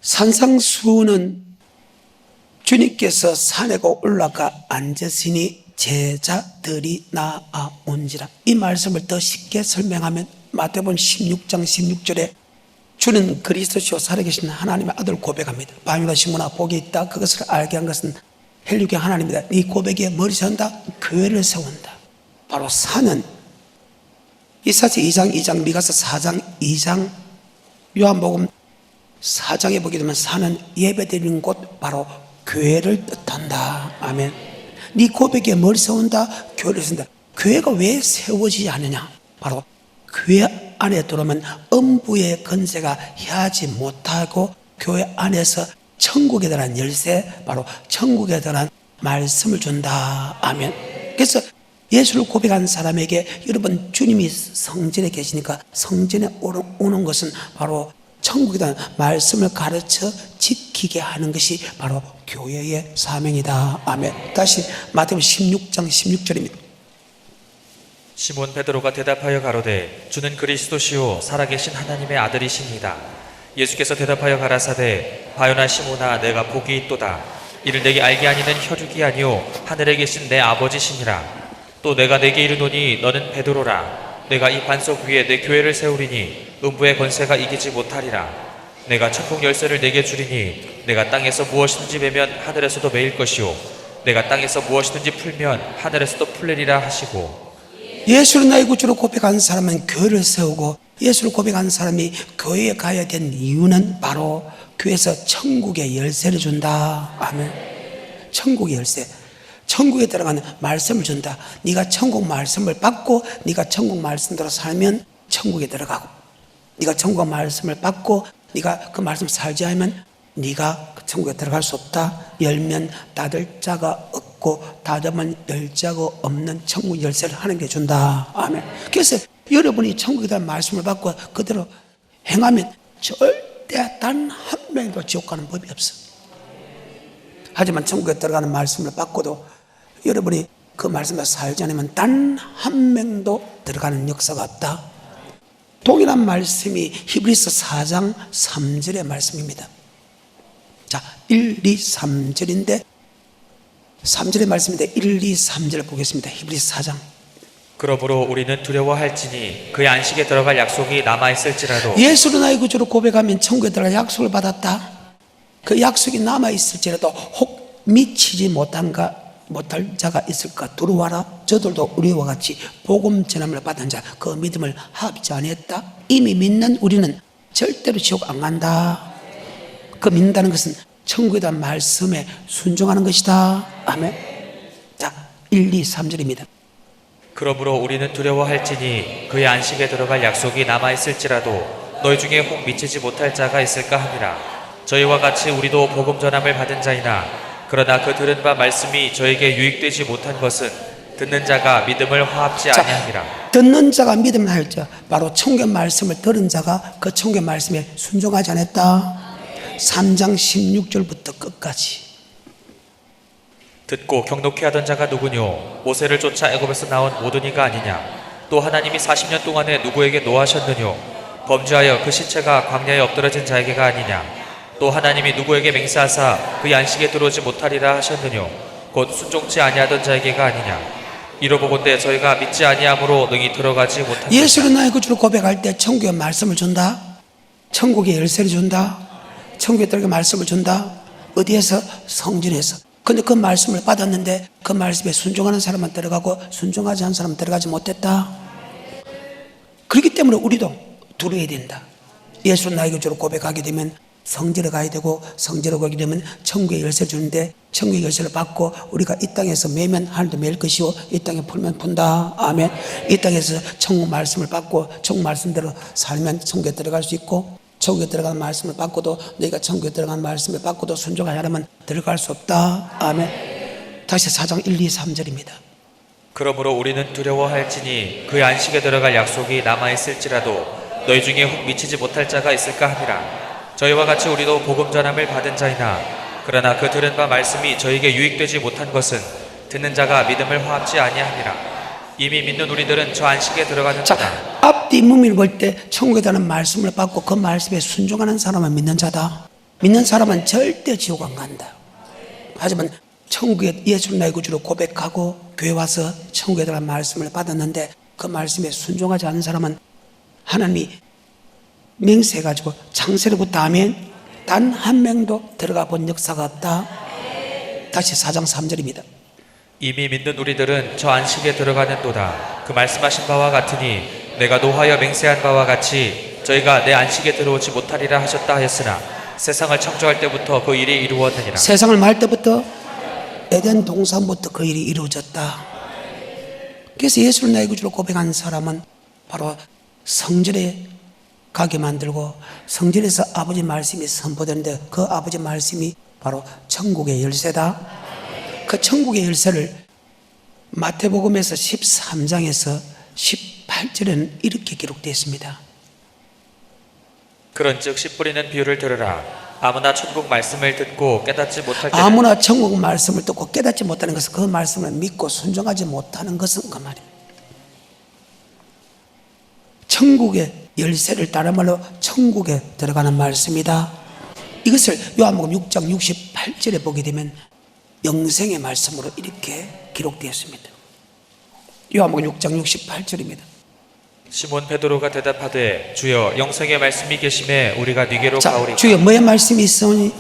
산상수훈은 주님께서 산에 올라가 앉으시니 제자들이 나아온지라. 이 말씀을 더 쉽게 설명하면 마태복음 16장 16절에 주는 그리스도시요 살아계신 하나님의 아들 고백합니다. 바요나 시몬아 복이 있다. 그것을 알게 한 것은 헬류의 하나님이다. 이 고백에 머리 세운다. 교회를 세운다. 바로 산은 이사야서 2장 2장 미가서 4장 2장 요한복음 4장에 보게 되면 산은 예배드리는 곳 바로 교회를 뜻한다. 아멘. 네 고백에 머리 세운다. 교회를 세운다. 교회가 왜 세워지지 않느냐? 바로 교회 안에 들어오면 음부의 권세가 해하지 못하고 교회 안에서 천국에 대한 열쇠, 바로 천국에 대한 말씀을 준다. 아멘. 그래서 예수를 고백한 사람에게 여러분 주님이 성전에 계시니까 성전에 오는 것은 바로 천국에 대한 말씀을 가르쳐 지키게 하는 것이 바로 교회의 사명이다. 아멘. 다시 마태복음 16장 16절입니다. 시몬 베드로가 대답하여 가로되 주는 그리스도시요 살아계신 하나님의 아들이십니다. 예수께서 대답하여 가라사대 바요나 시몬아 내가 복이 있도다. 이를 내게 알게 하니는 혈육이 아니요 하늘에 계신 내 아버지시니라. 또 내가 내게 이르노니 너는 베드로라. 내가 이 반석 위에 내 교회를 세우리니 음부의 권세가 이기지 못하리라. 내가 천국 열쇠를 내게 주리니 내가 땅에서 무엇이든지 매면 하늘에서도 매일 것이요 내가 땅에서 무엇이든지 풀면 하늘에서도 풀리리라 하시고. 예수를 나의 구주로 고백한 사람은 교회를 세우고 예수를 고백한 사람이 교회에 가야 된 이유는 바로 교회에서 천국의 열쇠를 준다. 아멘. 천국의 열쇠, 천국에 들어가는 말씀을 준다. 네가 천국 말씀을 받고 네가 천국 말씀대로 살면 천국에 들어가고, 네가 천국 말씀을 받고 네가 그 말씀 살지 않으면 네가 그 천국에 들어갈 수 없다. 열면 닫을 자가 없고 닫으면 열 자가 없는 천국 열쇠를 하나님께 준다. 아멘. 그래서 여러분이 천국에 대한 말씀을 받고 그대로 행하면 절대 단 한 명도 지옥 가는 법이 없어. 하지만 천국에 들어가는 말씀을 받고도 여러분이 그 말씀을 살지 않으면 단 한 명도 들어가는 역사가 없다. 동일한 말씀이 히브리서 4장 3절의 말씀입니다. 자, 1, 2, 3절인데 3절의 말씀인데 1, 2, 3절 보겠습니다. 히브리서 4장. 그러므로 우리는 두려워할지니 그의 안식에 들어갈 약속이 남아있을지라도. 예수를 나의 구주로 고백하면 천국에 들어갈 약속을 받았다. 그 약속이 남아있을지라도 혹 미치지 못할 자가 있을까 두려워하라. 저들도 우리와 같이 복음 전함을 받은 자 그 믿음을 합지 아니했다. 이미 믿는 우리는 절대로 지옥 안 간다. 그 믿는다는 것은 천국에 대한 말씀에 순종하는 것이다. 아멘. 자, 1, 2, 3절입니다. 그러므로 우리는 두려워할지니 그의 안식에 들어갈 약속이 남아있을지라도 너희 중에 혹 미치지 못할 자가 있을까 하니라. 저희와 같이 우리도 복음 전함을 받은 자이나 그러나 그 들은 바 말씀이 저에게 유익되지 못한 것은 듣는 자가 믿음을 화합지 아니하니라. 듣는 자가 믿음을 할 자, 바로 천국의 말씀을 들은 자가 그 천국의 말씀에 순종하지 않았다. 3장 16절부터 끝까지. 듣고 경록케 하던 자가 누구뇨? 모세를 쫓아 애굽에서 나온 모든 이가 아니냐? 또 하나님이 40년 동안에 누구에게 노하셨느뇨? 범죄하여 그 시체가 광야에 엎드러진 자에게가 아니냐? 또 하나님이 누구에게 맹세하사 그의 안식에 들어오지 못하리라 하셨느뇨? 곧 순종치 아니하던 자에게가 아니냐? 이로보건대 저희가 믿지 아니함으로 능히 들어가지 못한다. 예수를 나의 구주로 고백할 때 천국의 말씀을 준다. 천국의 열쇠를 준다. 천국에 들어갈 말씀을 준다. 어디에서? 성전에서. 근데 그 말씀을 받았는데 그 말씀에 순종하는 사람만 들어가고 순종하지 않은 사람은 들어가지 못했다. 그렇기 때문에 우리도 두려워야 된다. 예수 나의 구주로 고백하게 되면 성전에 가야 되고 성전에 가게 되면 천국의 열쇠를 주는데 천국의 열쇠를 받고 우리가 이 땅에서 매면 하늘도 매일 것이요 이 땅에 풀면 푼다. 아멘. 이 땅에서 천국 말씀을 받고 천국 말씀대로 살면 천국에 들어갈 수 있고 천국에 들어가는 말씀을 받고도 너희가 천국에 들어가는 말씀을 받고도 순종하지 않으면 들어갈 수 없다. 아멘. 다시 4장 1, 2, 3절입니다. 그러므로 우리는 두려워할지니 그의 안식에 들어갈 약속이 남아있을지라도 너희 중에 혹 미치지 못할 자가 있을까 하니라. 저희와 같이 우리도 복음 전함을 받은 자이나 그러나 그 들은 바 말씀이 저에게 유익되지 못한 것은 듣는 자가 믿음을 화합지 아니하니라. 이미 믿는 우리들은 저 안식에 들어가는 자다. 앞뒤 문밀 볼 때 천국에 대한 말씀을 받고 그 말씀에 순종하는 사람은 믿는 자다. 믿는 사람은 절대 지옥 안 간다. 하지만 천국에 예수를 나의 구주로 고백하고 교회 와서 천국에 들어간 말씀을 받았는데 그 말씀에 순종하지 않는 사람은 하나님이 맹세해가지고 창세로부터 아멘 단 한 명도 들어가 본 역사가 없다. 다시 4장 3절입니다. 이미 믿는 우리들은 저 안식에 들어가는도다. 그 말씀하신 바와 같으니 내가 노하여 맹세한 바와 같이 저희가 내 안식에 들어오지 못하리라 하셨다 하였으나 세상을 창조할 때부터 그 일이 이루어지니라. 세상을 말 때부터 에덴 동산부터 그 일이 이루어졌다. 그래서 예수를 나의 구주로 고백한 사람은 바로 성전에 가게 만들고 성전에서 아버지 말씀이 선포되는데 그 아버지 말씀이 바로 천국의 열쇠다. 그 천국의 열쇠를 마태복음에서 13장에서 18절에는 이렇게 기록되어 있습니다. 그런즉 씨 뿌리는 비유를 들으라. 아무나 천국 말씀을 듣고 깨닫지 못할 때는 아무나 천국 말씀을 듣고 깨닫지 못하는 것은 그 말씀을 믿고 순종하지 못하는 것은 그 말입니다. 천국의 열쇠를 다른 말로 천국에 들어가는 말씀이다. 이것을 요한복음 6장 68절에 보게 되면 영생의 말씀으로 이렇게 기록되었습니다. 요한복음 6장 68절입니다. 시몬 베드로가 대답하되 주여 영생의 말씀이 계심에 우리가 네게로 자, 가오리까. 주여 뭐의 말씀이 있으니?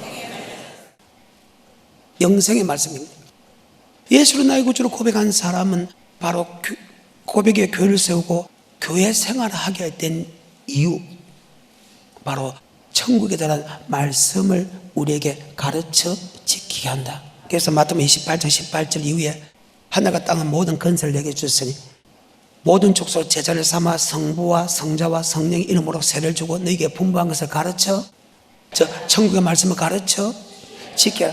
영생의 말씀입니다. 예수를 나의 구주로 고백한 사람은 바로 고백의 교회를 세우고 교회 생활을 하게 된 이유, 바로 천국에 대한 말씀을 우리에게 가르쳐 지키게 한다. 그래서 마태복음 28장 18절 이후에 하늘과 땅은 모든 건설을 내게 주셨으니 모든 족속 제자를 삼아 성부와 성자와 성령의 이름으로 세례를 주고 너희에게 분부한 것을 가르쳐 천국의 말씀을 가르쳐 지켜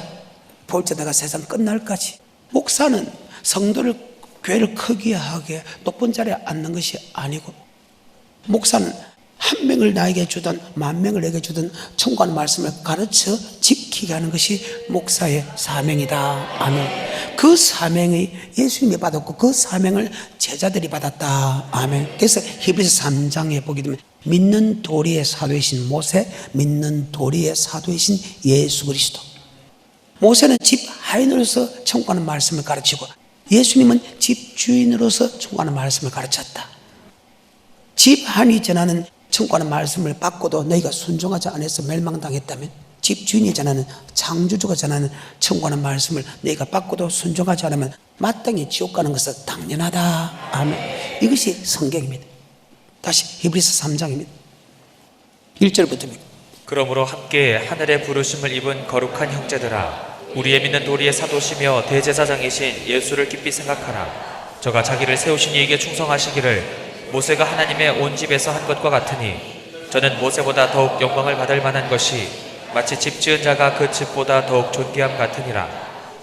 볼때 내가 세상 끝날까지. 목사는 성도를 교회를 크게 하게 높은 자리에 앉는 것이 아니고 목사는 한 명을 나에게 주든 만 명을 내게 주든 천국의 말씀을 가르쳐 지키게 하는 것이 목사의 사명이다. 아멘. 그 사명이 예수님이 받았고 그 사명을 제자들이 받았다. 아멘. 그래서 히브리서 3장에 보게 되면 믿는 도리의 사도이신 모세, 믿는 도리의 사도이신 예수 그리스도. 모세는 집 하인으로서 천국하는 말씀을 가르치고 예수님은 집 주인으로서 천국하는 말씀을 가르쳤다. 집 하인이 전하는 천국하는 말씀을 받고도 너희가 순종하지 않아서 멸망당했다면 집 주인이 전하는 창조주가 전하는 천국하는 말씀을 너희가 받고도 순종하지 않으면 마땅히 지옥 가는 것은 당연하다. 아멘. 이것이 성경입니다. 다시 히브리서 3장입니다. 1절부터입니다. 그러므로 함께 하늘의 부르심을 입은 거룩한 형제들아, 우리의 믿는 도리의 사도시며 대제사장이신 예수를 깊이 생각하라. 저가 자기를 세우신 이에게 충성하시기를 모세가 하나님의 온 집에서 한 것과 같으니 저는 모세보다 더욱 영광을 받을 만한 것이 마치 집 지은 자가 그 집보다 더욱 존귀함 같으니라.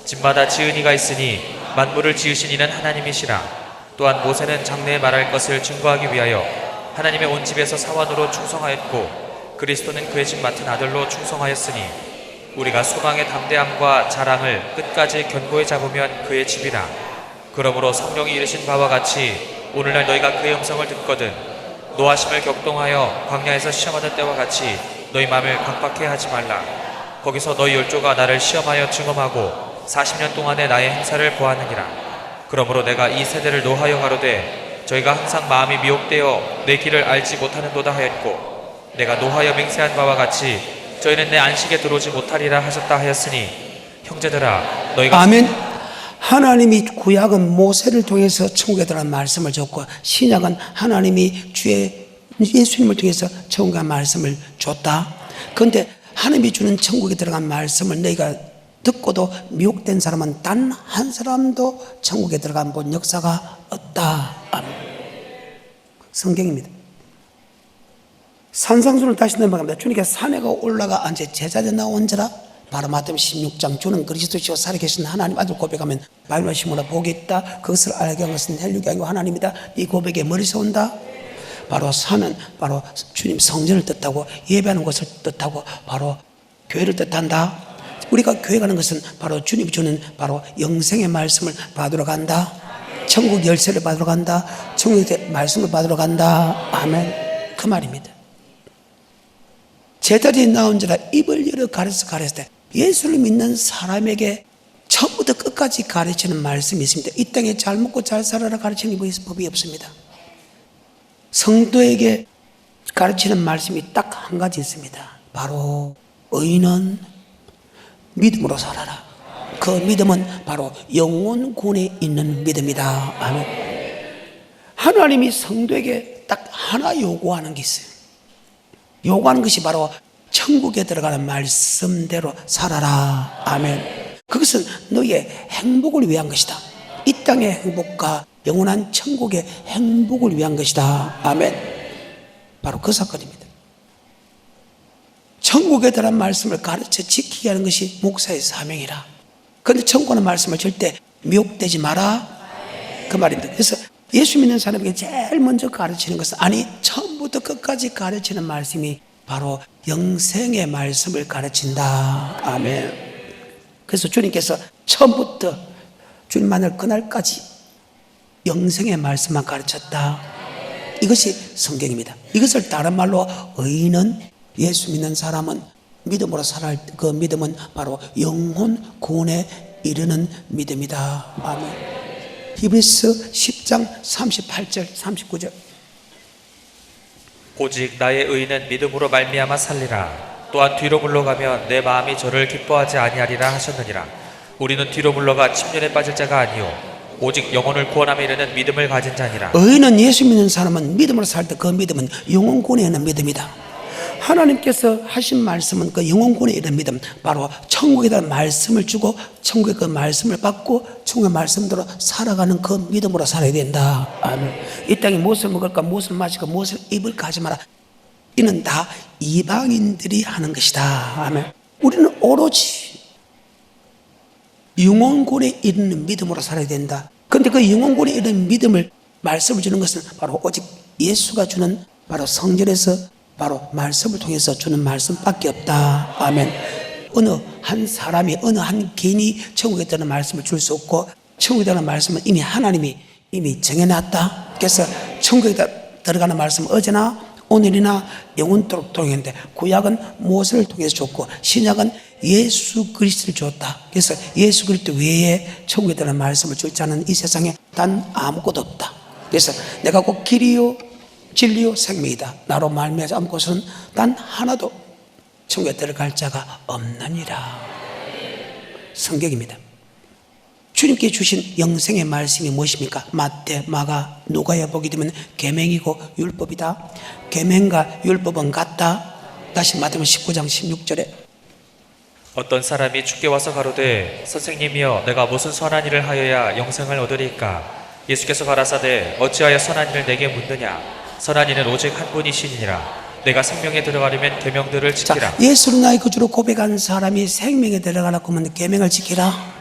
집마다 지은 이가 있으니 만물을 지으신 이는 하나님이시라. 또한 모세는 장래에 말할 것을 증거하기 위하여 하나님의 온 집에서 사원으로 충성하였고 그리스도는 그의 집 맡은 아들로 충성하였으니 우리가 소망의 담대함과 자랑을 끝까지 견고히 잡으면 그의 집이라. 그러므로 성령이 이르신 바와 같이 오늘날 너희가 그의 음성을 듣거든 노하심을 격동하여 광야에서 시험하는 때와 같이 너희 마음을 강박해 하지 말라. 거기서 너희 열조가 나를 시험하여 증험하고 40년 동안의 나의 행사를 보았느니라. 그러므로 내가 이 세대를 노하여 가로되 저희가 항상 마음이 미혹되어 내 길을 알지 못하는도다 하였고 내가 노하여 맹세한 바와 같이 저희는 내 안식에 들어오지 못하리라 하셨다 하였으니 형제들아 너희가 아멘. 하나님이 구약은 모세를 통해서 천국에 들어간 말씀을 줬고 신약은 하나님이 주의 예수님을 통해서 천국의 말씀을 줬다. 그런데 하나님이 주는 천국에 들어간 말씀을 너희가 듣고도 미혹된 사람은 단 한 사람도 천국에 들어간 본 역사가 없다. 아멘. 성경입니다. 산상수를 다시 넘어갑니다. 주님께서 산에 올라가 앉아 제자들 나온 자라 바로 마태복음 16장 주는 그리스도시요 살아계신 하나님 아들 고백하면 바위로 심으라 복이 있다. 그것을 알게 한 것은 헬육이 아니고 하나님이다. 이 고백에 머리서 온다. 바로 산은 바로 주님 성전을 뜻하고 예배하는 것을 뜻하고 바로 교회를 뜻한다. 우리가 교회 가는 것은 바로 주님이 주는 바로 영생의 말씀을 받으러 간다. 천국 열쇠를 받으러 간다. 천국의 말씀을 받으러 간다. 아멘. 그 말입니다. 제자들이 나온지라 입을 열어 가르쳐 때 예수를 믿는 사람에게 처음부터 끝까지 가르치는 말씀이 있습니다. 이 땅에 잘 먹고 잘 살아라 가르치는 법이 없습니다. 성도에게 가르치는 말씀이 딱 한 가지 있습니다. 바로 의인은 믿음으로 살아라. 그 믿음은 바로 영혼군에 있는 믿음이다. 아멘. 하나님이 성도에게 딱 하나 요구하는 게 있어요. 요구하는 것이 바로 천국에 들어가는 말씀대로 살아라. 아멘. 그것은 너의 행복을 위한 것이다. 이 땅의 행복과 영원한 천국의 행복을 위한 것이다. 아멘. 바로 그 사건입니다. 천국에 대한 말씀을 가르쳐 지키게 하는 것이 목사의 사명이라. 그런데 천국의 말씀을 절대 미혹되지 마라, 그 말입니다. 그래서 예수 믿는 사람에게 제일 먼저 가르치는 것은, 아니 처음부터 끝까지 가르치는 말씀이 바로 영생의 말씀을 가르친다. 아멘. 그래서 주님께서 처음부터 주님 만날 그날까지 영생의 말씀만 가르쳤다. 이것이 성경입니다. 이것을 다른 말로 의인은, 예수 믿는 사람은 믿음으로 살아갈 그 믿음은 바로 영혼 구원에 이르는 믿음이다. 아멘. 히브리서 10장 38절 39절. 오직 나의 의인은 믿음으로 말미암아 살리라. 또한 뒤로 물러가면 내 마음이 저를 기뻐하지 아니하리라 하셨느니라. 우리는 뒤로 물러가 침륜에 빠질 자가 아니요 오직 영혼을 구원함에 이르는 믿음을 가진 자니라. 의인은, 예수 믿는 사람은 믿음으로 살 때 그 믿음은 영혼 구원에 이르는 믿음이다. 하나님께서 하신 말씀은 그 영혼군에 이른 믿음, 바로 천국에 대한 말씀을 주고 천국의 그 말씀을 받고 천국의 말씀대로 살아가는 그 믿음으로 살아야 된다. 아멘. 이 땅에 무엇을 먹을까, 무엇을 마실까, 무엇을 입을까 하지 마라. 이는 다 이방인들이 하는 것이다. 아멘. 우리는 오로지 영혼군에 이르는 믿음으로 살아야 된다. 그런데 그 영혼군에 이르는 믿음을, 말씀을 주는 것은 바로 오직 예수가 주는 바로 성전에서 바로 말씀을 통해서 주는 말씀밖에 없다. 아멘. 어느 한 사람이, 어느 한 개인이 천국에 대한 말씀을 줄 수 없고, 천국에 대한 말씀은 이미 하나님이 이미 정해놨다. 그래서 천국에 들어가는 말씀은 어제나 오늘이나 영원토록 통했는데, 구약은 모세를 통해서 줬고 신약은 예수 그리스도를 줬다. 그래서 예수 그리스도 외에 천국에 대한 말씀을 줄 자는 이 세상에 단 아무것도 없다. 그래서 내가 곧 길이요 진리요 생명이다. 나로 말미암아 곳은 단 하나도 천국에 들어갈 자가 없느니라. 성경입니다. 주님께 주신 영생의 말씀이 무엇입니까? 마태, 마가, 누가에 보게 되면 계명이고 율법이다. 계명과 율법은 같다. 다시 마태복음 19장 16절에 어떤 사람이 주께 와서 가로되 선생님이여 내가 무슨 선한 일을 하여야 영생을 얻으리까? 예수께서 가라사대 어찌하여 선한 일을 내게 묻느냐? 선한 이는 오직 한 분이시니라. 내가 생명에 들어가려면 계명들을 지키라. 예수를 나의 구주로 고백한 사람이 생명에 들어가려고 하면 계명을 지키라.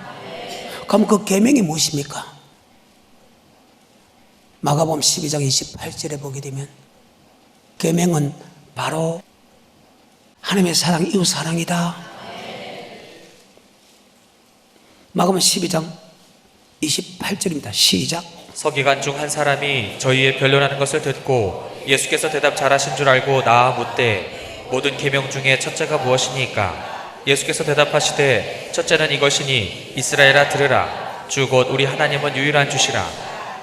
그럼 그 계명이 무엇입니까? 마가복음 12장 28절에 보게 되면 계명은 바로 하나님의 사랑, 이웃 사랑이다. 마가복음 12장 28절입니다. 시작. 서기관 중 한 사람이 저희의 변론하는 것을 듣고 예수께서 대답 잘하신 줄 알고 나아 묻되 모든 계명 중에 첫째가 무엇이니까? 예수께서 대답하시되 첫째는 이것이니 이스라엘아 들으라. 주 곧 우리 하나님은 유일한 주시라.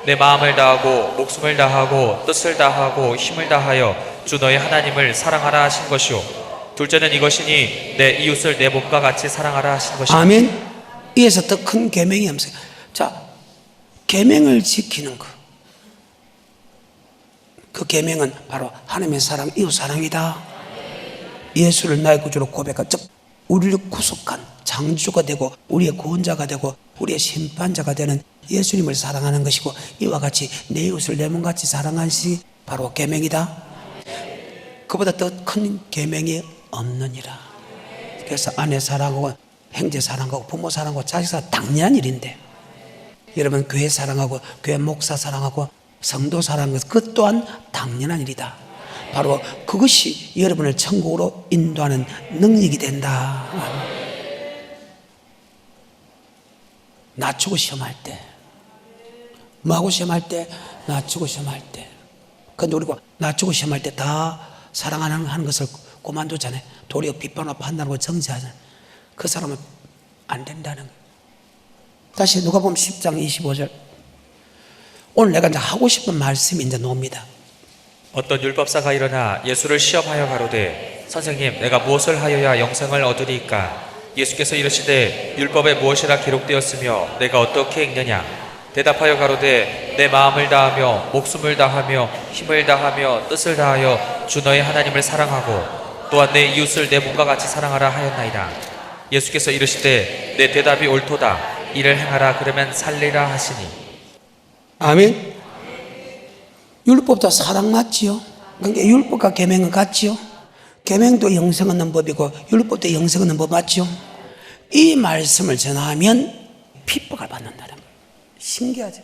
내 마음을 다하고 목숨을 다하고 뜻을 다하고 힘을 다하여 주 너의 하나님을 사랑하라 하신 것이요 둘째는 이것이니 내 이웃을 내 몸과 같이 사랑하라 하신 것이다. 아멘. 이에서 더 큰 계명이 없어요. 자, 계명을 지키는 것, 그 계명은 바로 하나님의 사랑, 이웃 사랑이다. 예수를 나의 구주로 고백한, 즉 우리를 구속한 창조주가 되고 우리의 구원자가 되고 우리의 심판자가 되는 예수님을 사랑하는 것이고, 이와 같이 내 이웃을 내 몸같이 사랑하는 것이 바로 계명이다. 그보다 더 큰 계명이 없느니라. 그래서 아내 사랑하고 형제 사랑하고 부모 사랑하고 자식 사랑, 당연한 일인데 여러분 교회 사랑하고 교회 목사 사랑하고 성도 사랑하는 것, 그것 또한 당연한 일이다. 바로 그것이 여러분을 천국으로 인도하는 능력이 된다. 낮추고 시험할 때, 뭐하고 시험할 때? 낮추고 시험할 때. 근데 우리가 낮추고 시험할 때 다 사랑하는 것을 그만두잖아요. 도리어 비판하고 판단하고 정죄하잖아요. 그 사람은 안 된다는 거예요. 다시 누가복음 10장 25절. 오늘 내가 이제 하고 싶은 말씀이 이제 나옵니다. 어떤 율법사가 일어나 예수를 시험하여 가로되 선생님 내가 무엇을 하여야 영생을 얻으리이까? 예수께서 이르시되 율법에 무엇이라 기록되었으며 내가 어떻게 읽느냐? 대답하여 가로되 내 마음을 다하며 목숨을 다하며 힘을 다하며 뜻을 다하여 주 너의 하나님을 사랑하고 또한 내 이웃을 내 몸과 같이 사랑하라 하였나이다. 예수께서 이르시되 내 대답이 옳도다. 이를 행하라 그러면 살리라 하시니. 아멘. 율법도 사랑 맞지요? 그러니까 율법과 계명은 같지요? 계명도 영생 얻는 법이고 율법도 영생 얻는 법 맞지요? 이 말씀을 전하면 핍박을 받는다는 거예요. 신기하죠?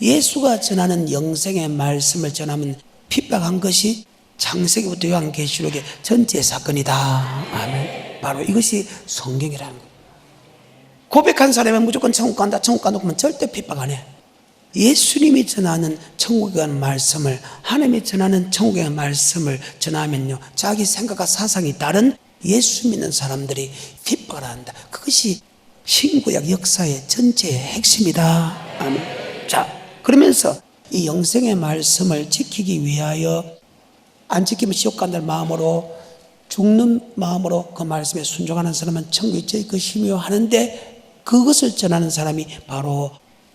예수가 전하는 영생의 말씀을 전하면 핍박한 것이 창세기부터 요한계시록의 전체 사건이다. 아멘. 바로 이것이 성경이라는 거예요. 고백한 사람은 무조건 천국 간다, 천국 간다 그러면 절대 핍박 안 해. 예수님이 전하는 천국에 관한 말씀을, 하나님이 전하는 천국에 관한 말씀을 전하면요, 자기 생각과 사상이 다른 예수 믿는 사람들이 핍박을 한다. 그것이 신구약 역사의 전체의 핵심이다. 아멘. 자, 그러면서 이 영생의 말씀을 지키기 위하여 안 지키면 지옥 간다는 마음으로, 죽는 마음으로 그 말씀에 순종하는 사람은 천국에 있을 것이며 하는데, 그것을 전하는 사람이 바로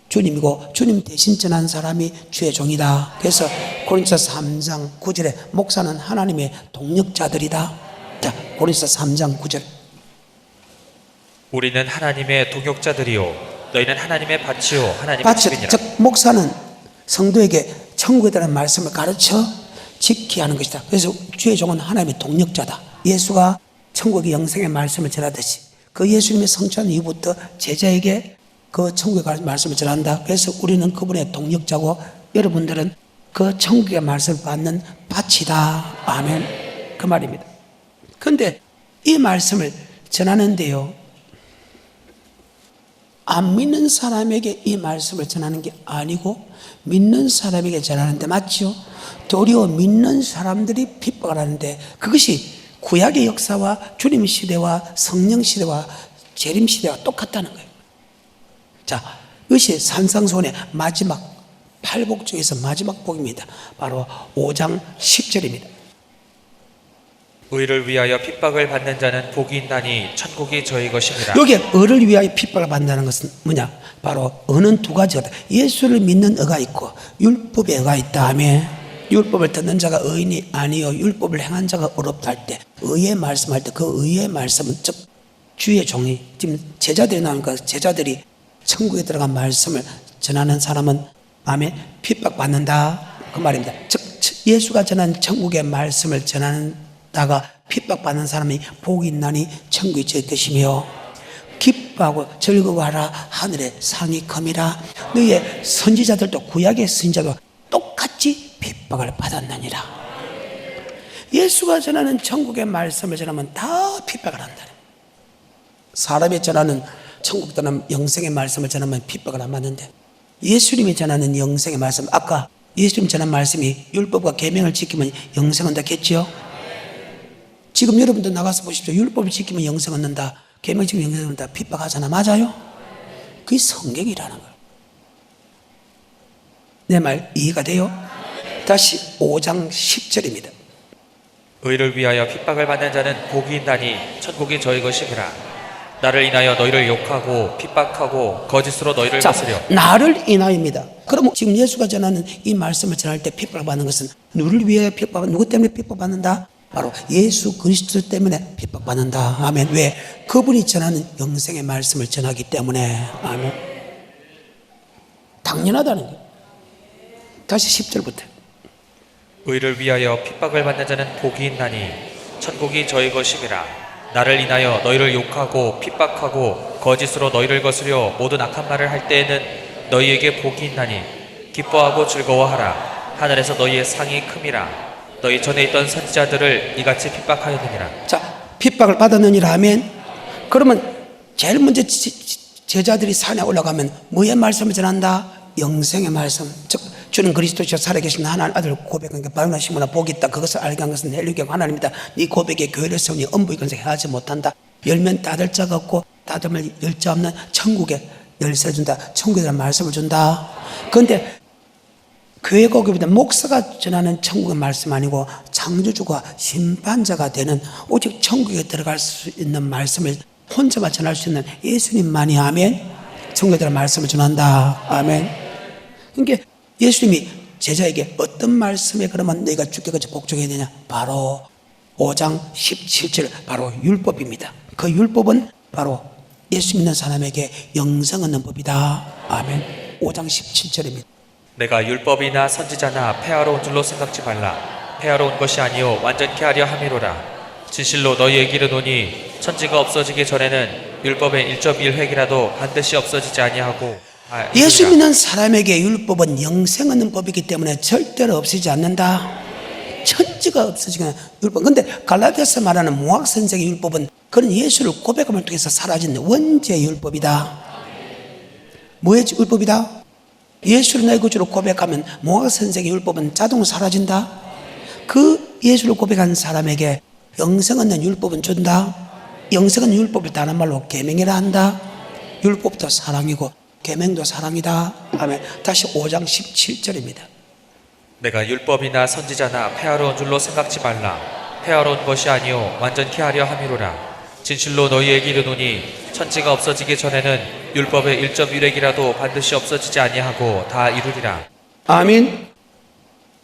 주님이고 주님 대신 전하는 사람이 주의 종이다. 그래서 고린도서 3장 9절에 목사는 하나님의 동역자들이다. 자, 고린도서 3장 9절. 우리는 하나님의 동역자들이요 너희는 하나님의 밭이요 하나님의 밭이, 집이니라. 즉 목사는 성도에게 천국에 대한 말씀을 가르쳐 지키게 하는 것이다. 그래서 주의 종은 하나님의 동역자다. 예수가 천국의 영생의 말씀을 전하듯이 그 예수님의 성취한 이후부터 제자에게 그 천국에 관한 말씀을 전한다. 그래서 우리는 그분의 동역자고 여러분들은 그 천국의 말씀을 받는 밭이다. 아멘. 그 말입니다. 그런데 이 말씀을 전하는데요, 안 믿는 사람에게 이 말씀을 전하는 게 아니고 믿는 사람에게 전하는데 맞죠? 도리어 믿는 사람들이 핍박을 하는데 그것이 구약의 역사와 주님 시대와 성령 시대와 재림 시대와 똑같다는 거예요. 자, 이것이 산상수훈의 마지막 8복 중에서 마지막 복입니다. 바로 5장 10절입니다. 의를 위하여 핍박을 받는 자는 복이 있나니 천국이 저희 것입니다. 여기에 의를 위하여 핍박을 받는다는 것은 뭐냐? 바로 의는 두 가지다. 예수를 믿는 의가 있고 율법의 의가 있다. 아멘. 율법을 듣는 자가 의인이 아니요 율법을 행한 자가 의롭다 할 때, 의의 말씀할 때 그 의의 말씀은 즉 주의 종이, 지금 제자들이 나오니까 제자들이 천국에 들어간 말씀을 전하는 사람은 아멘 핍박받는다 그 말입니다. 즉 예수가 전한 천국의 말씀을 전하다가 핍박받는 사람이 복이 있나니 천국에 있을 것이며 기뻐하고 즐거워하라 하늘의 상이 컴이라. 너희의 선지자들도 구약의 선지자도 똑같이 핍박을 받았느니라. 예수가 전하는 천국의 말씀을 전하면 다 핍박을 한다. 사람이 전하는 천국 떠난 영생의 말씀을 전하면 핍박을 안 받는데 예수님이 전하는 영생의 말씀, 아까 예수님 전한 말씀이 율법과 계명을 지키면 영생 얻는다 했죠? 지금 여러분도 나가서 보십시오. 율법을 지키면 영생 얻는다, 계명 지키면 영생 얻는다 핍박하잖아. 맞아요? 그게 성경이라는 거예요. 내 말 이해가 돼요? 다시 5장 10절입니다. 의를 위하여 핍박을 받는 자는 복이 있나니 천국이 저희 것이니라. 나를 인하여 너희를 욕하고 핍박하고 거짓으로 너희를 거스려. 나를 인하여입니다. 그럼 지금 예수가 전하는 이 말씀을 전할 때 핍박을 받는 것은 누구를 위하여 핍박, 누구 때문에 핍박받는다? 바로 예수 그리스도 때문에 핍박받는다. 아멘. 왜? 그분이 전하는 영생의 말씀을 전하기 때문에. 아멘. 당연하다는 거예요. 다시 10절부터. 의를 위하여 핍박을 받는 자는 복이 있나니 천국이 저희 것임이라. 나를 인하여 너희를 욕하고 핍박하고 거짓으로 너희를 거스려 모든 악한 말을 할 때에는 너희에게 복이 있나니 기뻐하고 즐거워하라. 하늘에서 너희의 상이 큼이라. 너희 전에 있던 선지자들을 이같이 핍박하였느니라. 자, 핍박을 받았느니라. 아멘. 그러면 제일 먼저 제자들이 산에 올라가면 뭐의 말씀을 전한다? 영생의 말씀, 즉 주는 그리스도시여 살아계신 하나님 아들 고백한 게 바요나 시모나 복이 있다. 그것을 알게 한 것은 헬리경 하나님이다. 네 고백에 교회를 세우니 엄부의 건설 해하지 못한다. 열면 닫을 자가 없고 닫으면 열 자 없는 천국에 열쇠 준다. 천국이라는 말씀을 준다. 그런데 교회 고급이다. 목사가 전하는 천국의 말씀 아니고 창조주가 심판자가 되는 오직 천국에 들어갈 수 있는 말씀을 혼자만 전할 수 있는 예수님만이 아멘. 천국에 들어갈 말씀을 전한다. 아멘. 그러니까 예수님이 제자에게 어떤 말씀에 그러면 너희가 죽게까지 복종해야 되냐? 바로 5장 17절 바로 율법입니다. 그 율법은 바로 예수 믿는 사람에게 영생 얻는 법이다. 아멘. 5장 17절입니다. 내가 율법이나 선지자나 폐하러 온 줄로 생각지 말라. 폐하러 온 것이 아니요 완전케 하려 함이로라. 진실로 너희에게 이르노니 천지가 없어지기 전에는 율법의 1.1획이라도 반드시 없어지지 아니하고 예수 믿는 사람에게 율법은 영생 얻는 법이기 때문에 절대로 없어지지 않는다. 천지가 없어지거나 율법. 근데 갈라디아서 말하는 모학선생의 율법은 그런 예수를 고백함을 통해서 사라진 원죄의 율법이다. 뭐의 율법이다? 예수를 나의 구주로 고백하면 모학선생의 율법은 자동으로 사라진다. 그 예수를 고백한 사람에게 영생 얻는 율법은 준다. 영생 얻는 율법을 다른 말로 계명이라 한다. 율법도 사랑이고 계명도 사랑이다. 아멘. 다시 5장 17절입니다. 내가 율법이나 선지자나 폐하러 온 줄로 생각지 말라. 폐하러 온 것이 아니요 완전케 하려 함이로라. 진실로 너희에게 이르노니 천지가 없어지기 전에는 율법의 1.1획이라도 반드시 없어지지 아니하고 다 이루리라. 아멘.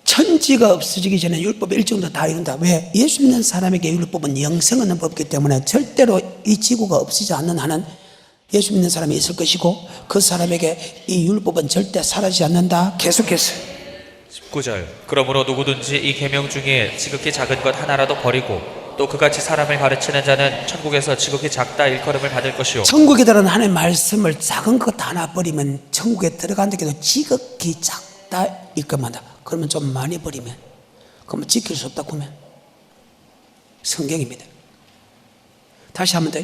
천지가 없어지기 전에 율법의 일정도 다 이룬다. 왜? 예수 믿는 사람에게 율법은 영생 얻는 법이기 때문에 절대로 이 지구가 없어지지 않는 한은 예수 믿는 사람이 있을 것이고 그 사람에게 이 율법은 절대 사라지지 않는다. 계속해서 19절 그러므로 누구든지 이 계명 중에 지극히 작은 것 하나라도 버리고 또 그같이 사람을 가르치는 자는 천국에서 지극히 작다 일컬음을 받을 것이요. 천국에 들어가는 하나님의 말씀을 작은 것 하나 버리면 천국에 들어간다고도 지극히 작다 일컬음한다. 그러면 좀 많이 버리면 그러면 지킬 수 없다 그러면 성경입니다. 다시 한번 더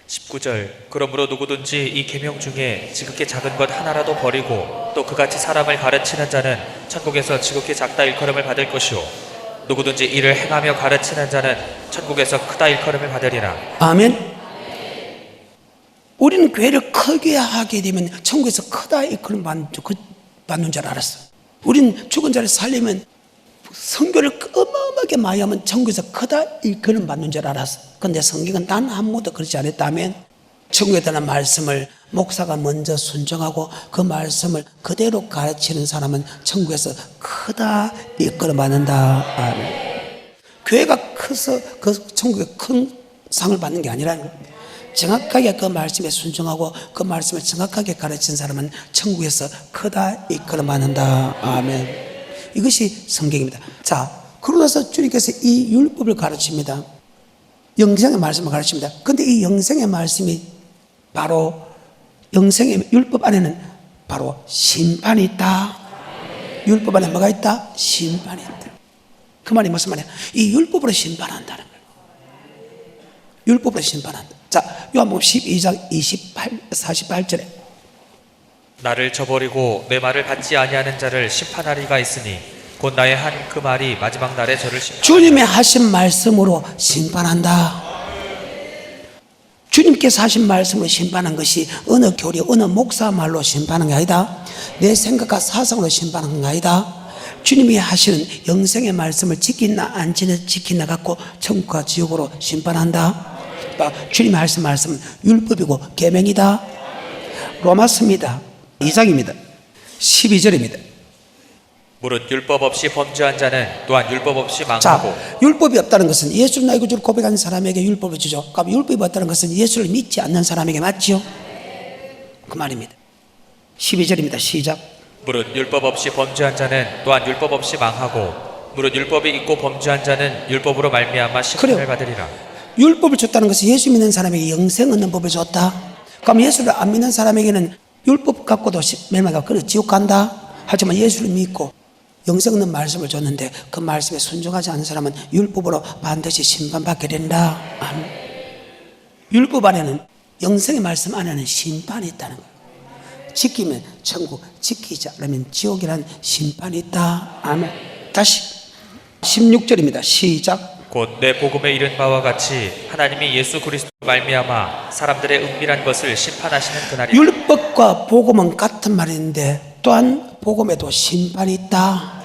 19절 그러므로 누구든지 이 계명 중에 지극히 작은 것 하나라도 버리고 또 그같이 사람을 가르치는 자는 천국에서 지극히 작다 일컬음을 받을 것이요 누구든지 이를 행하며 가르치는 자는 천국에서 크다 일컬음을 받으리라. 아멘. 우리는 교회를 크게 하게 되면 천국에서 크다 일컬음 받는 줄 알았어. 우리는 죽은 자를 살리면 성교를 어마어마하게 많이 하면 천국에서 크다 일컬음 받는 줄 알았어. 그런데 성경은 단 한 번도 그렇지 않았다면 천국에 대한 말씀을 목사가 먼저 순종하고 그 말씀을 그대로 가르치는 사람은 천국에서 크다 일컬음 받는다. 아멘. 교회가 커서 그 천국에 큰 상을 받는 게 아니라는 거예요. 정확하게 그 말씀에 순종하고 그 말씀을 정확하게 가르치는 사람은 천국에서 크다 일컬음 받는다. 아멘. 이것이 성경입니다. 자, 그러고서 주님께서 이 율법을 가르칩니다. 영생의 말씀을 가르칩니다. 그런데 이 영생의 말씀이 바로 영생의 율법 안에는 바로 심판이 있다. 율법 안에 뭐가 있다? 심판이 있다. 그 말이 무슨 말이야? 이 율법으로 심판한다는 거예요. 율법으로 심판한다. 자, 요한복음 12장 48절에 나를 저버리고 내 말을 받지 아니하는 자를 심판하리가 있으니 곧 나의 한 그 말이 마지막 날에 저를 심판하리라. 주님의 하신 말씀으로 심판한다. 주님께서 하신 말씀으로 심판한 것이 어느 교리, 어느 목사 말로 심판한 게 아니다. 내 생각과 사상으로 심판한 게 아니다. 주님이 하시는 영생의 말씀을 지키나 안 지키나 갖고 천국과 지옥으로 심판한다. 주님이 하신 말씀은 율법이고 계명이다. 로마서입니다. 2장입니다. 12절입니다. 무릇 율법 없이 범죄한 자는 또한 율법 없이 망하고. 자, 율법이 없다는 것은 예수를 나의 구주로 고백하는 사람에게 율법을 주죠. 그럼 율법이 없다는 것은 예수를 믿지 않는 사람에게 맞지요? 그 말입니다. 12절입니다. 시작. 무릇 율법 없이 범죄한 자는 또한 율법 없이 망하고 무릇 율법이 있고 범죄한 자는 율법으로 말미암아 심판을 그래요. 받으리라. 율법을 줬다는 것은 예수 믿는 사람에게 영생 얻는 법을 줬다. 그럼 예수를 안 믿는 사람에게는 율법 갖고도 멸망하고 그래 지옥 간다. 하지만 예수를 믿고 영생 얻는 말씀을 줬는데 그 말씀에 순종하지 않는 사람은 율법으로 반드시 심판받게 된다. 아멘. 율법 안에는 영생의 말씀 안에는 심판이 있다는 거예요. 지키면 천국, 지키지 않으면 지옥이라는 심판이 있다. 아멘. 다시 16절입니다. 시작. 곧 내 복음에 이른 바와 같이 하나님이 예수 그리스도 말미암아 사람들의 은밀한 것을 심판하시는 그날이 율법과 복음은 같은 말인데 또한 복음에도 심판이 있다.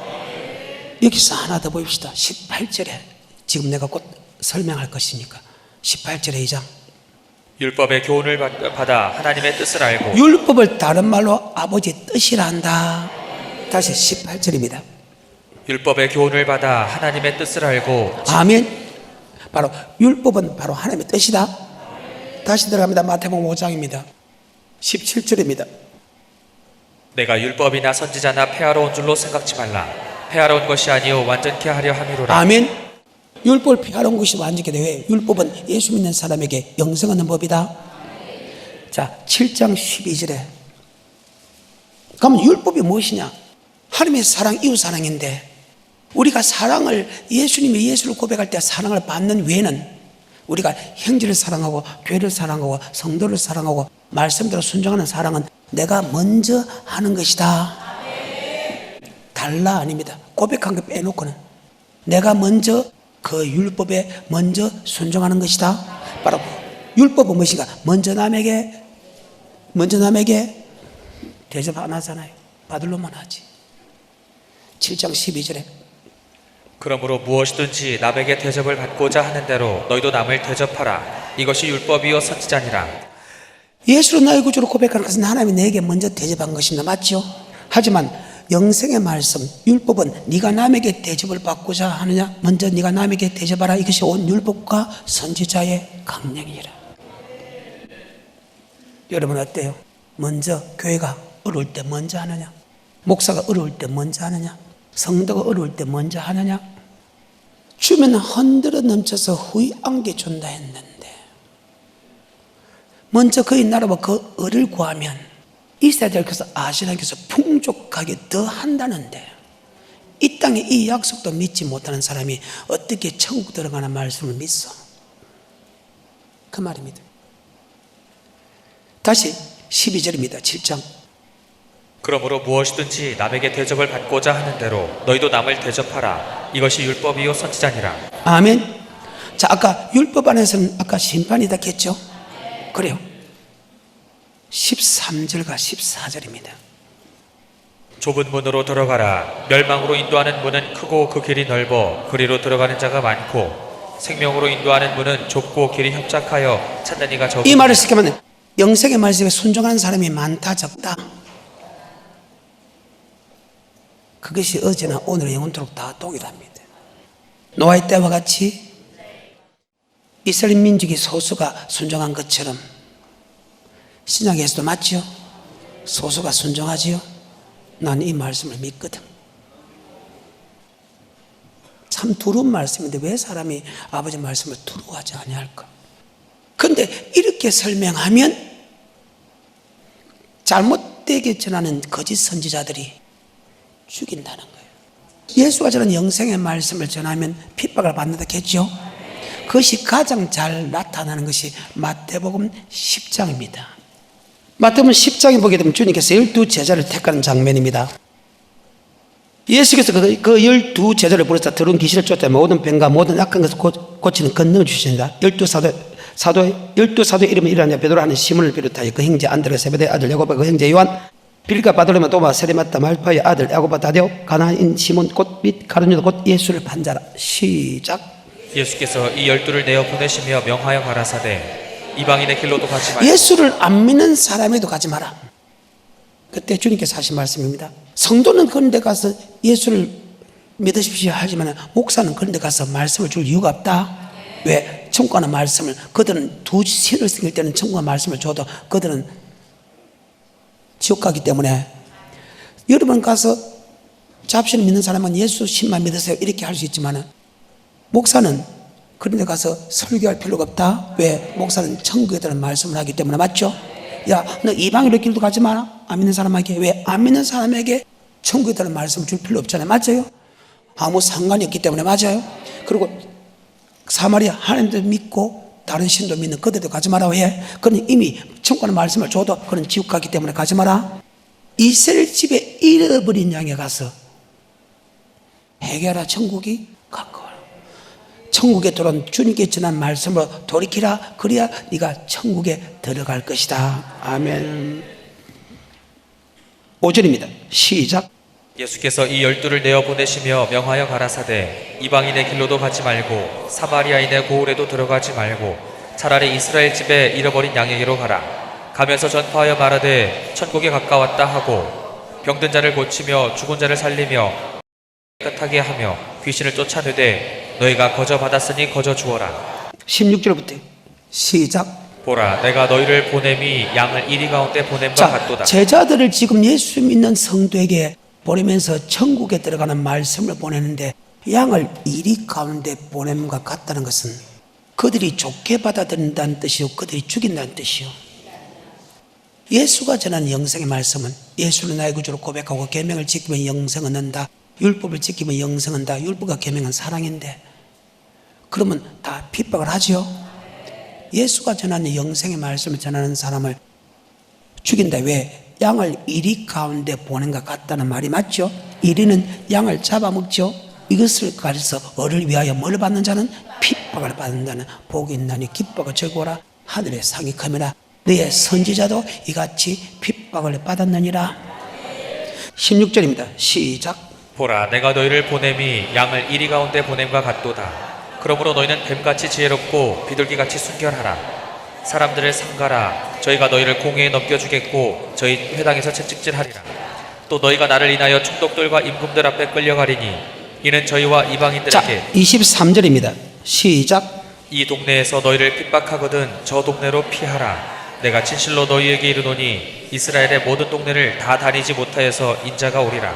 여기서 하나 더 보입시다. 18절에 지금 내가 곧 설명할 것이니까 18절에 2장. 율법의 교훈을 받아 하나님의 뜻을 알고 율법을 다른 말로 아버지 뜻이라 한다. 다시 18절입니다. 율법의 교훈을 받아 하나님의 뜻을 알고 아멘. 바로 율법은 바로 하나님의 뜻이다. 다시 들어갑니다. 마태복음 5장입니다. 17절입니다. 내가 율법이나 선지자나 폐하러 온 줄로 생각지 말라. 폐하러 온 것이 아니요 완전케 하려 함이로라. 아멘. 율법을 피하러 온 것이 완전케 되어 율법은 예수 믿는 사람에게 영생 얻는 법이다. 자, 7장 12절에 그러면 율법이 무엇이냐? 하나님의 사랑, 이웃 사랑인데 우리가 사랑을 예수님이 예수를 고백할 때 사랑을 받는 외에는 우리가 형제를 사랑하고 교회를 사랑하고 성도를 사랑하고 말씀대로 순종하는 사랑은 내가 먼저 하는 것이다. 달라 아닙니다. 고백한 거 빼놓고는 내가 먼저 그 율법에 먼저 순종하는 것이다. 바로 율법은 무엇인가? 먼저 남에게 대접 안 하잖아요. 받을로만 하지. 7장 12절에 그러므로 무엇이든지 남에게 대접을 받고자 하는 대로 너희도 남을 대접하라. 이것이 율법이요 선지자니라. 예수로 나의 구주로 고백하는 것은 하나님이 내게 먼저 대접한 것입니다. 맞죠? 하지만 영생의 말씀, 율법은 네가 남에게 대접을 받고자 하느냐? 먼저 네가 남에게 대접하라. 이것이 온 율법과 선지자의 강령이라. 여러분 어때요? 먼저 교회가 어려울 때 먼저 하느냐? 목사가 어려울 때 먼저 하느냐? 성도가 어려울 때 먼저 하느냐? 주면 흔들어 넘쳐서 후히 안겨준다 했는데 먼저 그의 나라와 그 을을 구하면 이스라엘께서 아시라께서 풍족하게 더 한다는데 이 땅에 이 약속도 믿지 못하는 사람이 어떻게 천국 들어가는 말씀을 믿어? 그 말입니다. 다시 12절입니다. 7장. 그러므로 무엇이든지 남에게 대접을 받고자 하는 대로 너희도 남을 대접하라. 이것이 율법이요 선지자니라. 아멘. 자, 아까 율법 안에서는 아까 심판이다 했죠? 그래요. 13절과 14절입니다. 좁은 문으로 들어가라. 멸망으로 인도하는 문은 크고 그 길이 넓어 그리로 들어가는 자가 많고 생명으로 인도하는 문은 좁고 길이 협착하여 찾는 이가 적으니. 이 말을 쉽게 말하면 영생의 말씀에 순종하는 사람이 많다 적다. 그것이 어제나 오늘 영원토록 다 동일합니다. 노아의 때와 같이 이스라엘 민족이 소수가 순종한 것처럼 신약에서도 맞죠? 소수가 순종하지요? 난 이 말씀을 믿거든. 참 두려운 말씀인데 왜 사람이 아버지 말씀을 두려워하지 아니할까? 그런데 이렇게 설명하면 잘못되게 전하는 거짓 선지자들이 죽인다는 거예요. 예수가 전한 영생의 말씀을 전하면 핍박을 받는다 했죠? 그것이 가장 잘 나타나는 것이 마태복음 10장입니다. 마태복음 10장에 보게 되면 주님께서 12제자를 택하는 장면입니다. 예수께서 그 12제자를 부르사 더러운 귀신을 쫓아 모든 병과 모든 악한 것을 고치는 권능을 주신다. 12사도의 이름은 일어나냐 베드로 하는 시몬을 비롯하여 그 형제 안드레 세베대의 아들 야고보 그 형제 요한 빌가 바돌로마 도마 세레마타 말파의 아들 야고보 다데오 가나인 시몬 곧 및 가룟유다 곧 예수를 판자라. 시작. 예수께서 이 12를 내어 보내시며 명하여 가라사대 이방인의 길로도 가지 말고 예수를 안 믿는 사람에도 가지 마라. 그때 주님께서 하신 말씀입니다. 성도는 그런 데 가서 예수를 믿으십시오 하지만 목사는 그런 데 가서 말씀을 줄 이유가 없다. 왜? 천국하는 말씀을 그들은 두 신을 섬길 때는 천국의 말씀을 줘도 그들은 지옥 가기 때문에 여러분 가서 잡신을 믿는 사람은 예수 신만 믿으세요 이렇게 할 수 있지만 목사는 그런 데 가서 설교할 필요가 없다. 왜? 목사는 천국에 대한 말씀을 하기 때문에. 맞죠? 야, 너 이방인의 길도 가지 마라. 안 믿는 사람에게. 왜? 안 믿는 사람에게 천국에 대한 말씀을 줄 필요 없잖아요. 맞아요? 아무 상관이 없기 때문에. 맞아요? 그리고 사마리아 하나님도 믿고 다른 신도 믿는 그들도 가지 마라. 왜? 그는 이미 천국의 말씀을 줘도 그는 지옥 가기 때문에 가지 마라. 이스라엘 집에 잃어버린 양에 가서 회개하라, 천국이 가까워라. 천국에 들어온 주님께 전한 말씀으로 돌이키라, 그래야 네가 천국에 들어갈 것이다. 아멘. 5절입니다. 시작. 예수께서 이 12를 내어 보내시며 명하여 가라사대 이방인의 길로도 가지 말고 사마리아인의 고을에도 들어가지 말고 차라리 이스라엘 집에 잃어버린 양에게로 가라. 가면서 전파하여 말하되 천국에 가까웠다 하고 병든 자를 고치며 죽은 자를 살리며 깨끗하게 하며 귀신을 쫓아내되 너희가 거저 받았으니 거저 주어라. 16절부터 시작. 보라, 내가 너희를 보냄이 양을 이리 가운데 보냄과 자, 같도다. 제자들을 지금 예수 믿는 성도에게 보내면서 천국에 들어가는 말씀을 보내는데 양을 이리 가운데 보냄과 같다는 것은 그들이 좋게 받아들인다는 뜻이요, 그들이 죽인다는 뜻이요. 예수가 전하는 영생의 말씀은 예수를 나의 구주로 고백하고 계명을 지키면 영생을 얻는다, 율법을 지키면 영생을 얻는다. 율법과 계명은 사랑인데 그러면 다 핍박을 하죠. 예수가 전하는 영생의 말씀을 전하는 사람을 죽인다. 왜? 양을 이리 가운데 보낸 것 같다는 말이 맞죠? 이리는 양을 잡아먹죠. 이것을 가려서 어를 위하여 뭘 받는 자는 핍박을 받는다는 복이 있나니 기뻐가 즐거워라. 하늘의 상이 크미라. 너의 선지자도 이같이 핍박을 받았느니라. 16절입니다. 시작. 보라, 내가 너희를 보냄이 양을 이리 가운데 보냄과 같도다. 그러므로 너희는 뱀같이 지혜롭고 비둘기같이 순결하라. 사람들을 삼가라. 저희가 너희를 공회에 넘겨주겠고 저희 회당에서 채찍질하리라. 또 너희가 나를 인하여 총독들과 임금들 앞에 끌려가리니 이는 저희와 이방인들에게. 자, 23절입니다. 시작. 이 동네에서 너희를 핍박하거든 저 동네로 피하라. 내가 진실로 너희에게 이르노니 이스라엘의 모든 동네를 다 다니지 못하여서 인자가 오리라.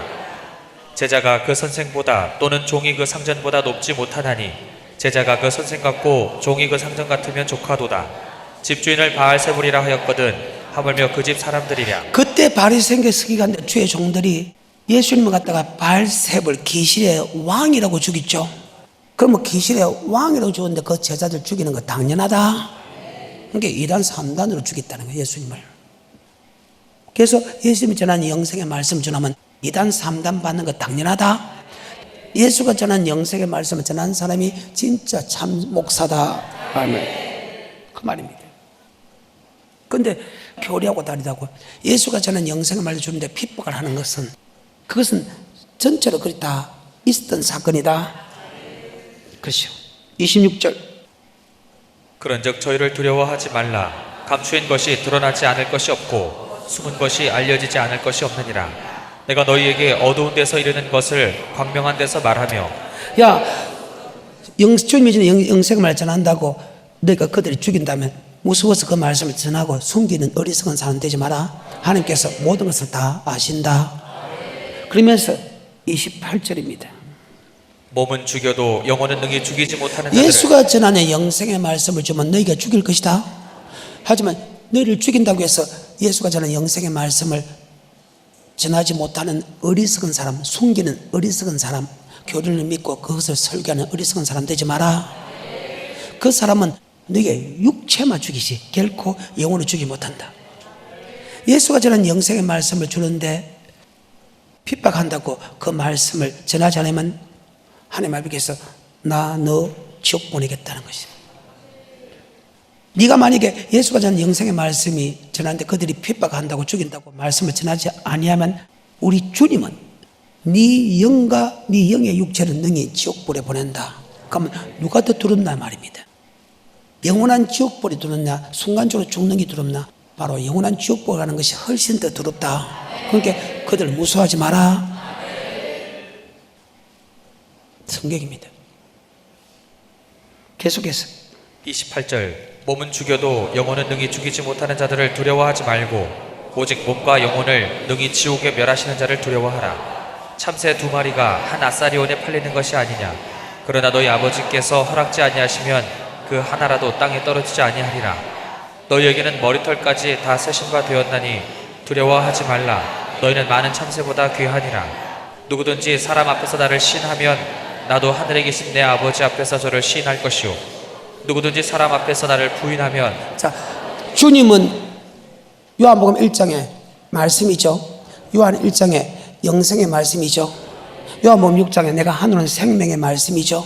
제자가 그 선생보다 또는 종이 그 상전보다 높지 못하나니 제자가 그 선생 같고 종이 그 상전 같으면 조카도다. 집주인을 바알세불이라 하였거든 하물며 그 집 사람들이랴. 그때 바리새인과 서기관들 주의 종들이 예수님을 갖다가 바알세불, 귀신의 왕이라고 죽였죠. 그러면 귀신의 왕이라고 죽었는데 그 제자들 죽이는 거 당연하다. 그러니까 2단 3단으로 죽였다는 거예요, 예수님을. 그래서 예수님이 전하는 영생의 말씀 전하면 2단 3단 받는 거 당연하다. 예수가 전한 영생의 말씀을 전한 사람이 진짜 참 목사다. 아멘. 그 말입니다. 그런데 교리하고 다르다고 예수가 전한 영생의 말을 주는데 핍박을 하는 것은 그것은 전체로 그리 다 있었던 사건이다. 그렇죠. 26절. 그런즉 저희를 두려워하지 말라. 감추인 것이 드러나지 않을 것이 없고 숨은 것이 알려지지 않을 것이 없느니라. 내가 너희에게 어두운 데서 이르는 것을 광명한 데서 말하며. 야, 주님이 주는 영생의 말을 전한다고 너희가 그들을 죽인다면 무서워서 그 말씀을 전하고 숨기는 어리석은 사람 되지 마라. 하나님께서 모든 것을 다 아신다. 그러면서 28절입니다. 몸은 죽여도 영혼은 능히 죽이지 못하는 자들을. 예수가 전하는 영생의 말씀을 주면 너희가 죽일 것이다. 하지만 너희를 죽인다고 해서 예수가 전하는 영생의 말씀을 전하지 못하는 어리석은 사람, 숨기는 어리석은 사람, 교리를 믿고 그것을 설교하는 어리석은 사람 되지 마라. 그 사람은 너희의 육체만 죽이지 결코 영혼을 죽이지 못한다. 예수가 전하는 영생의 말씀을 주는데 핍박한다고 그 말씀을 전하지 않으면 하나님 아버지께서 나 너 지옥 보내겠다는 것이다. 네가 만약에 예수가 전하는 영생의 말씀이 전하는데 그들이 핍박한다고 죽인다고 말씀을 전하지 아니하면 우리 주님은 네 영과 네 영의 육체를 능히 지옥불에 보낸다. 그러면 누가 더 두렵나 말입니다. 영원한 지옥불이 두렵냐 순간적으로 죽는 게 두렵나? 바로 영원한 지옥불 가는 것이 훨씬 더 두렵다. 그러니까 그들 무서워하지 마라. 성경입니다. 계속해서 28절. 몸은 죽여도 영혼은 능히 죽이지 못하는 자들을 두려워하지 말고 오직 몸과 영혼을 능히 지옥에 멸하시는 자를 두려워하라. 참새 2마리가 한 아사리온에 팔리는 것이 아니냐. 그러나 너희 아버지께서 허락지 아니하시면 그 하나라도 땅에 떨어지지 아니하리라. 너희에게는 머리털까지 다 세신바 되었나니 두려워하지 말라. 너희는 많은 참새보다 귀하니라. 누구든지 사람 앞에서 나를 시인하면 나도 하늘에 계신 내 아버지 앞에서 저를 시인할 것이요 누구든지 사람 앞에서 나를 부인하면. 자, 주님은 요한복음 1장에 말씀이죠. 요한 1장에 영생의 말씀이죠. 요한복음 6장에 내가 하늘은 생명의 말씀이죠.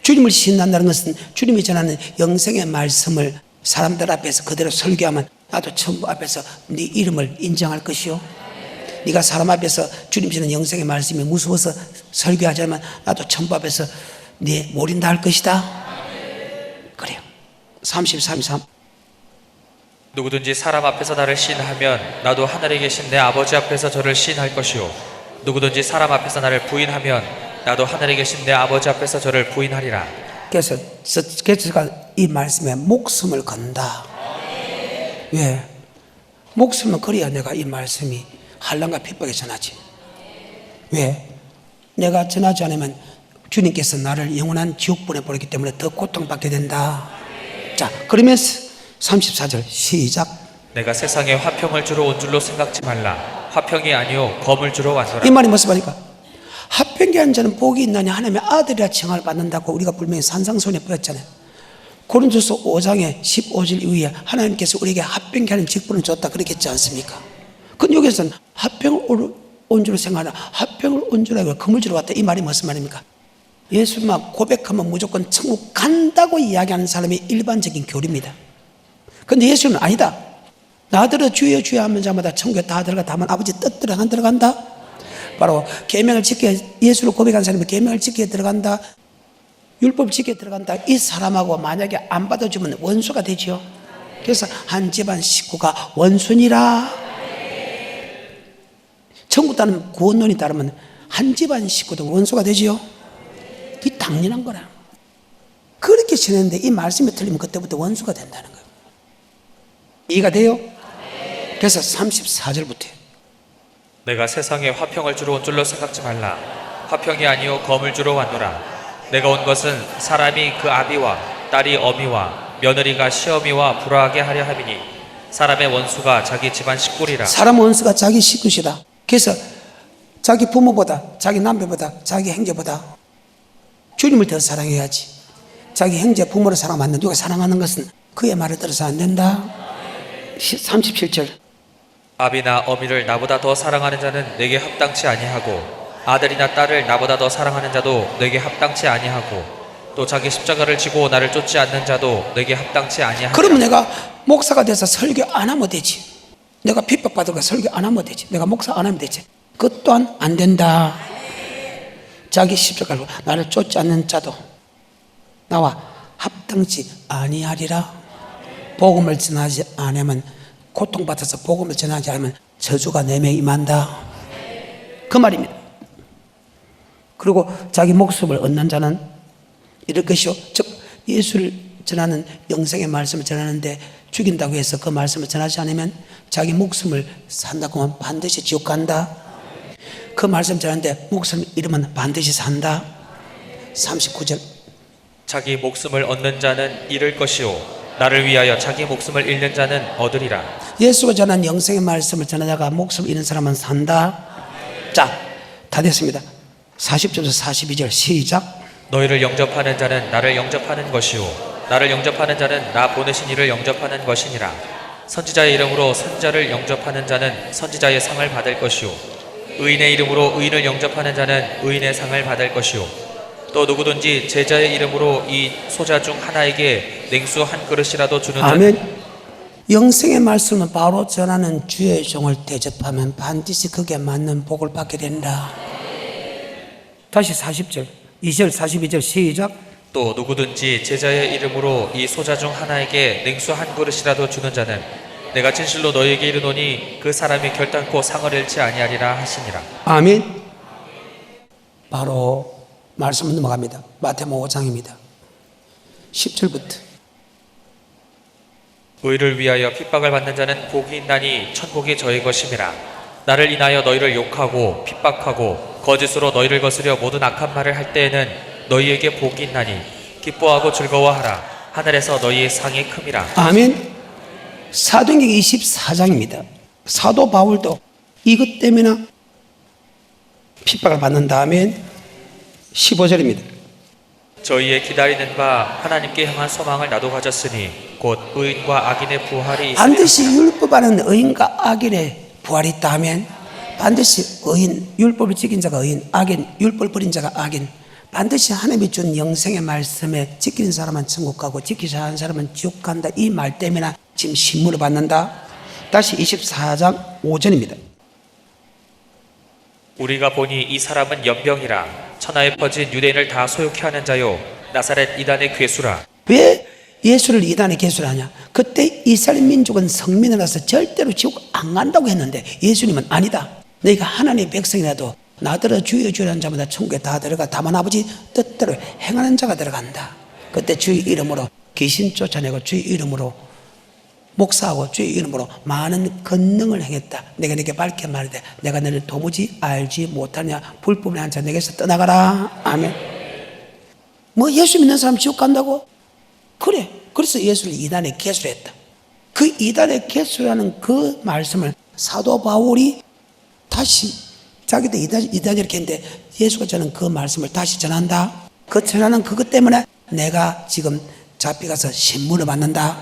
주님을 신난다는 것은 주님이 전하는 영생의 말씀을 사람들 앞에서 그대로 설교하면 나도 천부 앞에서 네 이름을 인정할 것이요. 네가 사람 앞에서 주님 전하는 영생의 말씀이 무서워서 설교하자면 나도 천부 앞에서 네 모른다 할 것이다. 그래요. 33. 누구든지 사람 앞에서 나를 시인하면 나도 하늘에 계신 내 아버지 앞에서 저를 시인할 것이요 누구든지 사람 앞에서 나를 부인하면 나도 하늘에 계신 내 아버지 앞에서 저를 부인하리라. 그래서 제가 이 말씀에 목숨을 건다. 왜? 목숨을 걸어야 내가 이 말씀이 환난과 핍박에 전하지. 왜? 내가 전하지 않으면 주님께서 나를 영원한 지옥 보내버리기 때문에 더 고통받게 된다. 자, 그러면서 34절 시작. 내가 세상에 화평을 주러 온 줄로 생각지 말라. 화평이 아니요 검을 주러 왔노라. 이 말이 무슨 말입니까? 화평케 자는 복이 있느냐 하나님의 아들이라 칭함을 받는다고 우리가 분명히 산상수훈에 보였잖아요. 고린도서 5장의 15절 이후에 하나님께서 우리에게 화평케 하는 직분을 줬다 그렇게 했지 않습니까? 근데 여기서는 화평을 온 줄로 생각하나 화평을 온 줄 알고 검을 주러 왔다. 이 말이 무슨 말입니까? 예수만 고백하면 무조건 천국 간다고 이야기하는 사람이 일반적인 교리입니다. 근데 예수는 아니다. 나더러 주여 주여 하면 자마다 천국에 다 들어가 다만 아버지 뜻대로 안 들어간다. 바로 계명을 지켜 예수를 고백한 사람이 계명을 지켜 들어간다. 율법 지켜 들어간다. 이 사람하고 만약에 안 받아주면 원수가 되지요. 그래서 한 집안 식구가 원수니라. 천국 따르면 구원론이 따르면 한 집안 식구도 원수가 되지요. 이 당연한 거라. 그렇게 지냈는데 이 말씀이 틀리면 그때부터 원수가 된다는 거예요. 이해가 돼요? 그래서 34절부터 내가 세상에 화평을 주러 온 줄로 생각지 말라. 화평이 아니요 검을 주러 왔노라. 내가 온 것은 사람이 그 아비와 딸이 어미와 며느리가 시어미와 불화하게 하려 함이니 사람의 원수가 자기 집안 식구리라. 사람 원수가 자기 식구시다. 그래서 자기 부모보다 자기 남편보다 자기 형제보다 주님을 더 사랑해야지. 자기 형제 부모를 사랑하면 누가 사랑하는 것은 그의 말을 들어서 안 된다. 37절 아비나 어미를 나보다 더 사랑하는 자는 내게 합당치 아니하고 아들이나 딸을 나보다 더 사랑하는 자도 내게 합당치 아니하고 또 자기 십자가를 지고 나를 쫓지 않는 자도 내게 합당치 아니하고. 그러면 내가 목사가 돼서 설교 안 하면 되지. 내가 핍박받으니까 설교 안 하면 되지. 내가 목사 안 하면 되지. 그것 또한 안 된다. 자기 십자가로 나를 쫓지 않는 자도 나와 합당치 아니하리라. 복음을 전하지 않으면 고통받아서 복음을 전하지 않으면 저주가 내 명에 임한다. 그 말입니다. 그리고 자기 목숨을 얻는 자는 이럴 것이요. 즉 예수를 전하는 영생의 말씀을 전하는데 죽인다고 해서 그 말씀을 전하지 않으면 자기 목숨을 산다고 하면 반드시 지옥 간다. 그 말씀 전하는데 목숨을 잃으면 반드시 산다. 39절 자기 목숨을 얻는 자는 잃을 것이요 나를 위하여 자기 목숨을 잃는 자는 얻으리라. 예수가 전한 영생의 말씀을 전하다가 목숨을 잃는 사람은 산다. 자, 다 됐습니다. 40절에서 42절 시작. 너희를 영접하는 자는 나를 영접하는 것이요 나를 영접하는 자는 나 보내신 이를 영접하는 것이니라. 선지자의 이름으로 선지자를 영접하는 자는 선지자의 상을 받을 것이요 의인의 이름으로 의인을 영접하는 자는 의인의 상을 받을 것이요 또 누구든지 제자의 이름으로 이 소자 중 하나에게 냉수 한 그릇이라도 주는 자는. 아멘. 영생의 말씀을 바로 전하는 주의 종을 대접하면 반드시 그게 맞는 복을 받게 된다. 다시 40절 2절 42절 시작. 또 누구든지 제자의 이름으로 이 소자 중 하나에게 냉수 한 그릇이라도 주는 자는 내가 진실로 너희에게 이르노니 그 사람이 결단코 상을 잃지 아니하리라 하시니라. 아멘. 바로 말씀을 넘어갑니다. 마태복음 5장입니다. 10절부터 의를 위하여 핍박을 받는 자는 복이 있나니 천국이 저희 것임이라. 나를 인하여 너희를 욕하고 핍박하고 거짓으로 너희를 거스려 모든 악한 말을 할 때에는 너희에게 복이 있나니 기뻐하고 즐거워하라. 하늘에서 너희의 상이 큼이라. 아멘. 사도행전 24장입니다. 사도 바울도 이것 때문에 핍박을 받는 다음에 15절입니다. 저희의 기다리는 바 하나님께 향한 소망을 나도 가졌으니 곧 의인과 악인의 부활이 있으리라. 반드시 율법 안은 의인과 악인의 부활이 있다 하면 반드시 의인, 율법을 지킨 자가 의인, 악인, 율법을 버린 자가 악인, 반드시 하나님이 준 영생의 말씀에 지키는 사람은 천국 가고 지키지 않은 사람은 지옥 간다. 이 말 때문에 지금 신문을 받는다. 다시 24장 5절입니다. 우리가 보니 이 사람은 연병이라 천하에 퍼진 유대인을 다 소욕케 하는 자요 나사렛 이단의 괴수라. 왜 예수를 이단의 괴수를 하냐? 그때 이스라엘 민족은 성민이라서 절대로 지옥 안 간다고 했는데 예수님은 아니다. 너희가 하나님의 백성이라도 나더러 주여 주라는 자마다 천국에 다 들어가. 다만 아버지 뜻대로 행하는 자가 들어간다. 그때 주의 이름으로 귀신 쫓아내고 주의 이름으로 목사하고 주의 이름으로 많은 권능을 행했다. 내가 네게 밝게 말하되 내가 너를 도무지 알지 못하냐. 불법을 한 자 내게서 떠나가라. 아멘. 뭐 예수 믿는 사람 지옥 간다고? 그래. 그래서 예수를 이단의 괴수로 했다. 그 이단의 괴수라는 그 말씀을 사도 바울이 다시 자기도 이단 이렇게 했는데 예수가 저는 그 말씀을 다시 전한다. 그 전하는 그것 때문에 내가 지금 잡혀가서 신문을 받는다.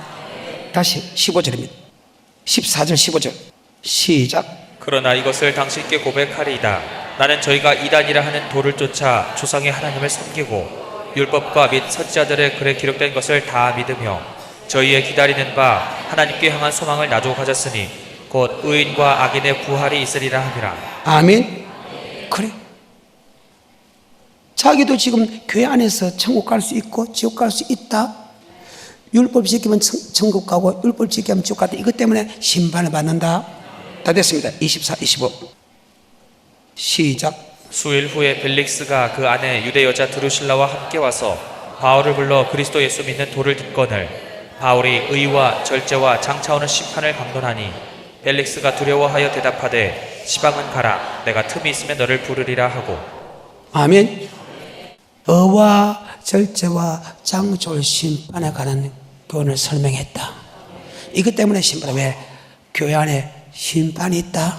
다시 15절입니다. 14절 15절 시작. 그러나 이것을 당신께 고백하리이다. 나는 저희가 이단이라 하는 도를 쫓아 조상의 하나님을 섬기고 율법과 및 선지자들의 글에 기록된 것을 다 믿으며 저희의 기다리는 바 하나님께 향한 소망을 나도 가졌으니 곧 의인과 악인의 부활이 있으리라 함이라. 아멘. 그래. 자기도 지금 교회 안에서 천국 갈 수 있고 지옥 갈 수 있다. 율법 지키면 천국 가고 율법 지키면 지옥 간다. 이것 때문에 심판을 받는다. 다 됐습니다. 24, 25 시작. 수일 후에 벨릭스가 그 아내 유대 여자 드루실라와 함께 와서 바울을 불러 그리스도 예수 믿는 도를 듣거늘 바울이 의와 절제와 장차오는 심판을 강론하니 벨릭스가 두려워하여 대답하되 시방은 가라. 내가 틈이 있으면 너를 부르리라 하고. 아멘. 의와 절제와 장초를 심판에 관한 교훈을 설명했다. 이것 때문에 심판에 왜 교회 안에 심판이 있다.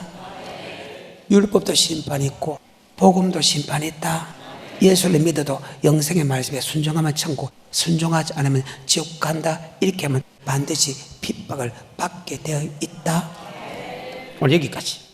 율법도 심판이 있고 복음도 심판이 있다. 예수를 믿어도 영생의 말씀에 순종하면 천국, 순종하지 않으면 지옥 간다. 이렇게 하면 반드시 핍박을 받게 되어 있다. 오늘 여기까지.